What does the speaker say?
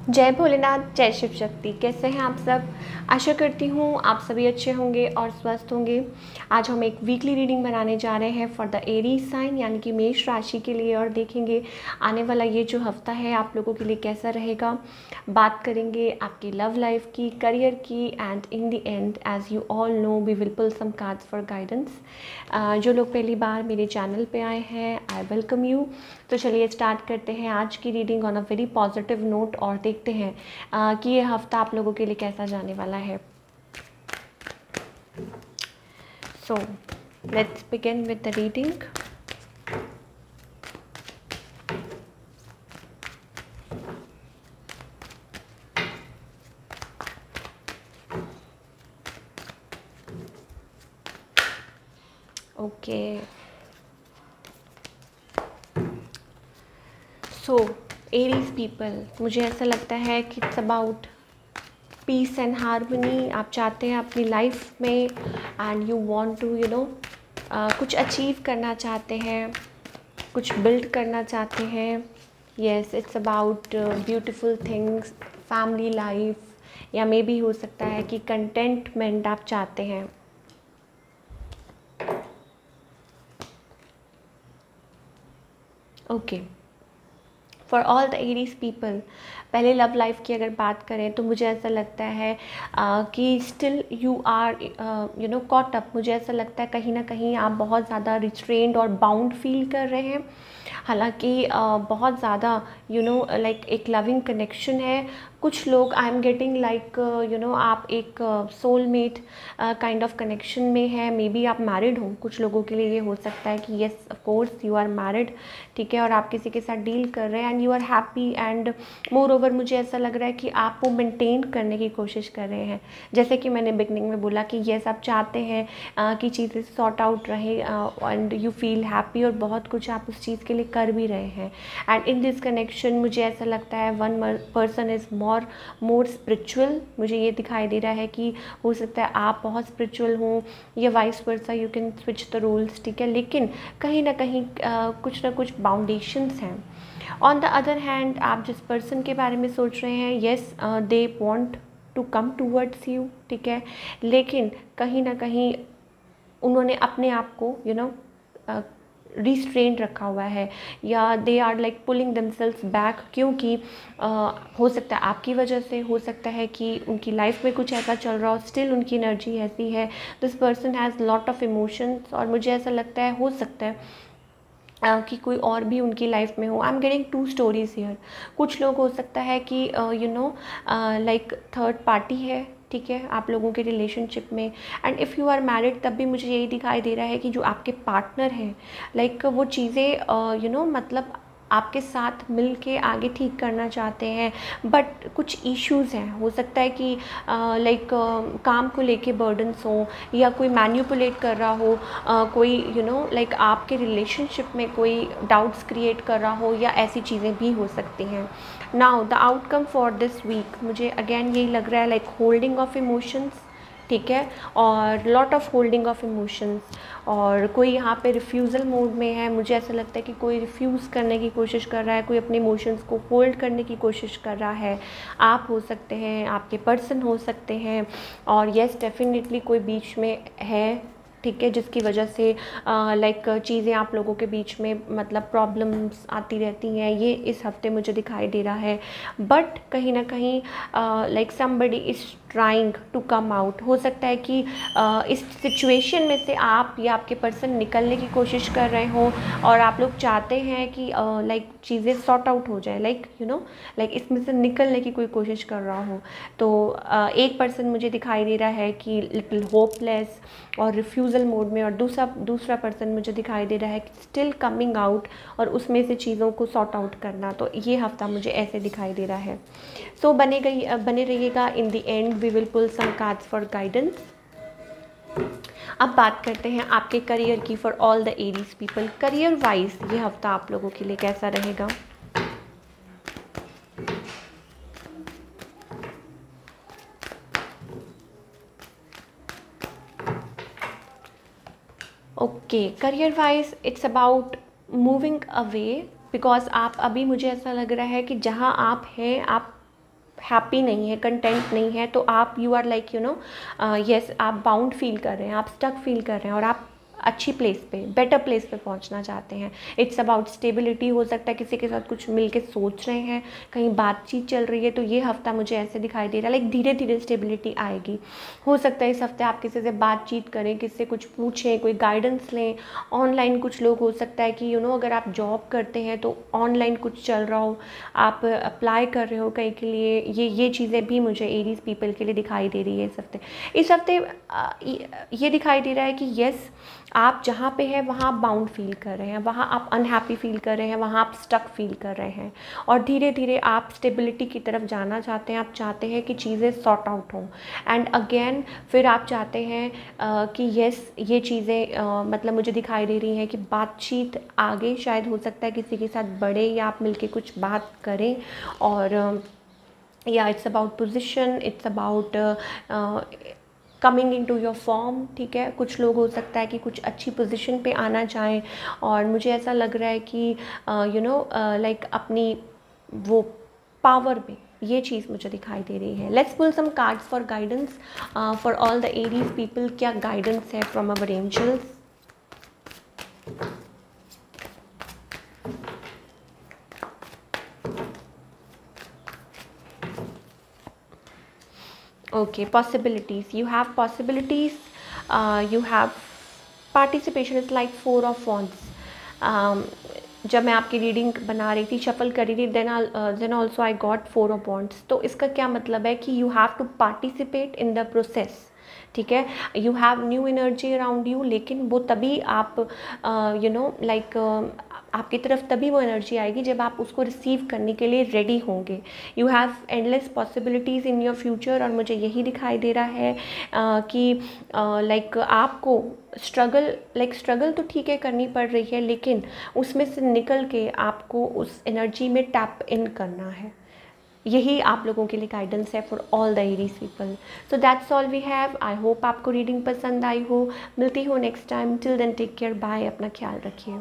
जय भोलेनाथ, जय शिव शक्ति। कैसे हैं आप सब? आशा करती हूँ आप सभी अच्छे होंगे और स्वस्थ होंगे। आज हम एक वीकली रीडिंग बनाने जा रहे हैं फॉर द एरीज साइन यानी कि मेष राशि के लिए, और देखेंगे आने वाला ये जो हफ्ता है आप लोगों के लिए कैसा रहेगा। बात करेंगे आपकी लव लाइफ की, करियर की, and in the end as you all know we will pull some cards for guidance. जो लोग पहली बार मेरे चैनल पे आए हैं, आई वेलकम यू। तो चलिए स्टार्ट करते हैं आज की reading on a very positive note, और देखते हैं कि ये हफ्ता आप लोगों के लिए कैसा जाने वाला है। So let's begin with the reading. Okay, so Aries people, मुझे ऐसा लगता है कि it's about piece and harmony. आप चाहते हैं अपनी लाइफ में एंड यू वांट टू कुछ अचीव करना चाहते हैं, कुछ बिल्ड करना चाहते हैं। Yes, it's about beautiful things, family life, या मे बी हो सकता है कि कंटेंटमेंट आप चाहते हैं। Okay, for all the Aries people, पहले लव लाइफ की अगर बात करें तो मुझे ऐसा लगता है कि still you are caught up. मुझे ऐसा लगता है कहीं ना कहीं आप बहुत ज़्यादा रिस्ट्रेंड और बाउंड फील कर रहे हैं। हालांकि बहुत ज़्यादा लाइक एक लविंग कनेक्शन है। कुछ लोग आई एम गेटिंग लाइक आप एक सोलमेट काइंड ऑफ कनेक्शन में है। मे बी आप मैरिड हो, कुछ लोगों के लिए ये हो सकता है कि yes of course you are married, ठीक है, और आप किसी के साथ डील कर रहे हैं and you are happy. And moreover मुझे ऐसा लग रहा है कि आप वो मेंटेन करने की कोशिश कर रहे हैं। जैसे कि मैंने बिगनिंग में बोला कि येस आप चाहते हैं कि चीज़ें सॉर्ट आउट रहे एंड यू फील हैप्पी, और बहुत कुछ आप उस चीज़ के लिए कर भी रहे हैं। एंड इन दिस कनेक्शन मुझे ऐसा लगता है one person is more spiritual. मुझे ये दिखाई दे रहा है कि हो सकता है आप बहुत स्पिरिचुअल हों या vice versa, you can switch the roles, ठीक है, लेकिन कहीं ना कहीं कुछ ना कुछ बाउंडेशंस हैं। ऑन द अदर हैंड, आप जिस पर्सन के बारे में सोच रहे हैं, yes they want to come towards you, ठीक है, लेकिन कहीं ना कहीं उन्होंने अपने आप को रिस्ट्रेंड रखा हुआ है, या they are like pulling themselves back, क्योंकि हो सकता है आपकी वजह से, हो सकता है कि उनकी लाइफ में कुछ ऐसा चल रहा हो, स्टिल उनकी एनर्जी ऐसी है। This person has lot of emotions, और मुझे ऐसा लगता है हो सकता है कि कोई और भी उनकी लाइफ में हो। I am getting two stories here. कुछ लोग हो सकता है कि लाइक थर्ड पार्टी है, ठीक है, आप लोगों के रिलेशनशिप में। And if you are married तब भी मुझे यही दिखाई दे रहा है कि जो आपके पार्टनर हैं, लाइक वो चीज़ें मतलब आपके साथ मिल के आगे ठीक करना चाहते हैं, बट कुछ इश्यूज़ हैं। हो सकता है कि लाइक काम को लेके बर्डन्स हो, या कोई मैन्युपुलेट कर रहा हो, कोई लाइक आपके रिलेशनशिप में कोई डाउट्स क्रिएट कर रहा हो, या ऐसी चीज़ें भी हो सकती हैं। Now the outcome for this week, मुझे अगेन यही लग रहा है लाइक होल्डिंग ऑफ इमोशंस, ठीक है, और lot of holding of emotions, और कोई यहाँ पे रिफ्यूज़ल मोड में है। मुझे ऐसा लगता है कि कोई रिफ्यूज़ करने की कोशिश कर रहा है, कोई अपने इमोशंस को होल्ड करने की कोशिश कर रहा है। आप हो सकते हैं, आपके पर्सन हो सकते हैं, और येस डेफिनेटली कोई बीच में है, ठीक है, जिसकी वजह से लाइक चीज़ें आप लोगों के बीच में मतलब प्रॉब्लम्स आती रहती हैं। ये इस हफ्ते मुझे दिखाई दे रहा है, बट कहीं ना कहीं like somebody is trying to come out. हो सकता है कि इस सिचुएशन में से आप या आपके पर्सन निकलने की कोशिश कर रहे हो, और आप लोग चाहते हैं कि लाइक चीज़ें सॉर्ट आउट हो जाए, लाइक लाइक इसमें से निकलने की कोई कोशिश कर रहा हो। तो एक पर्सन मुझे दिखाई दे रहा है कि लिटिल होपलेस और रिफ्यूज़ल मोड में, और दूसरा पर्सन मुझे दिखाई दे रहा है कि स्टिल कमिंग आउट, और उसमें से चीज़ों को सॉर्ट आउट करना। तो ये हफ्ता मुझे ऐसे दिखाई दे रहा है। सो बने रहिएगा। In the end we will pull some cards for guidance. अब बात करते हैं आपके करियर की for all the Aries people. Career wise ये हफ्ता आप लोगों के लिए कैसा रहेगा? Okay, career wise it's about moving away, because आप अभी मुझे ऐसा लग रहा है कि जहाँ आप हैं आप हैप्पी नहीं है, कंटेंट नहीं है, तो आप you are like you know yes, आप बाउंड फील कर रहे हैं, आप स्टक फील कर रहे हैं और आप अच्छी प्लेस पे, बेटर प्लेस पे पहुंचना चाहते हैं। It's about stability. हो सकता है किसी के साथ कुछ मिल के सोच रहे हैं, कहीं बातचीत चल रही है, तो ये हफ्ता मुझे ऐसे दिखाई दे रहा है लाइक धीरे धीरे स्टेबिलिटी आएगी। हो सकता है इस हफ्ते आप किसी से बातचीत करें, किसी से कुछ पूछें, कोई गाइडेंस लें ऑनलाइन। कुछ लोग हो सकता है कि अगर आप जॉब करते हैं तो ऑनलाइन कुछ चल रहा हो, आप अप्लाई कर रहे हो कहीं के लिए, ये चीज़ें भी मुझे एरीज पीपल के लिए दिखाई दे रही है इस हफ्ते ये दिखाई दे रहा है कि यस, आप जहाँ पे हैं वहाँ आप बाउंड फील कर रहे हैं, वहाँ आप अनहैप्पी फील कर रहे हैं, वहाँ आप स्टक फील कर रहे हैं और धीरे धीरे आप स्टेबिलिटी की तरफ जाना चाहते हैं। आप चाहते हैं कि चीज़ें सॉर्ट आउट हों एंड अगेन फिर आप चाहते हैं कि यस, ये चीज़ें मतलब मुझे दिखाई दे रही हैं कि बातचीत आगे शायद हो सकता है किसी के साथ बढ़े या आप मिलके कुछ बात करें। और या it's about position, it's about coming into your form. ठीक है, कुछ लोग हो सकता है कि कुछ अच्छी पोजीशन पे आना चाहें और मुझे ऐसा लग रहा है कि लाइक अपनी वो पावर में, ये चीज़ मुझे दिखाई दे रही है। Let's pull some cards for guidance for all the Aries people. क्या गाइडेंस है from our angels? Okay, possibilities. You have possibilities. You have participation is like 4 of wands. जब मैं आपकी रीडिंग बना रही थी, शफल कर रही थी, then also I got 4 of wands. तो इसका क्या मतलब है कि you have to participate in the process. ठीक है, you have new energy around you, लेकिन वो तभी आप लाइक आपकी तरफ तभी वो एनर्जी आएगी जब आप उसको रिसीव करने के लिए रेडी होंगे। You have endless possibilities in your future और मुझे यही दिखाई दे रहा है कि लाइक आपको स्ट्रगल तो ठीक है करनी पड़ रही है, लेकिन उसमें से निकल के आपको उस एनर्जी में टैप इन करना है। यही आप लोगों के लिए गाइडेंस है for all the Aries people. So that's all we have. I hope आपको रीडिंग पसंद आई हो। मिलती हो next time. Till then take care, bye. अपना ख्याल रखिए।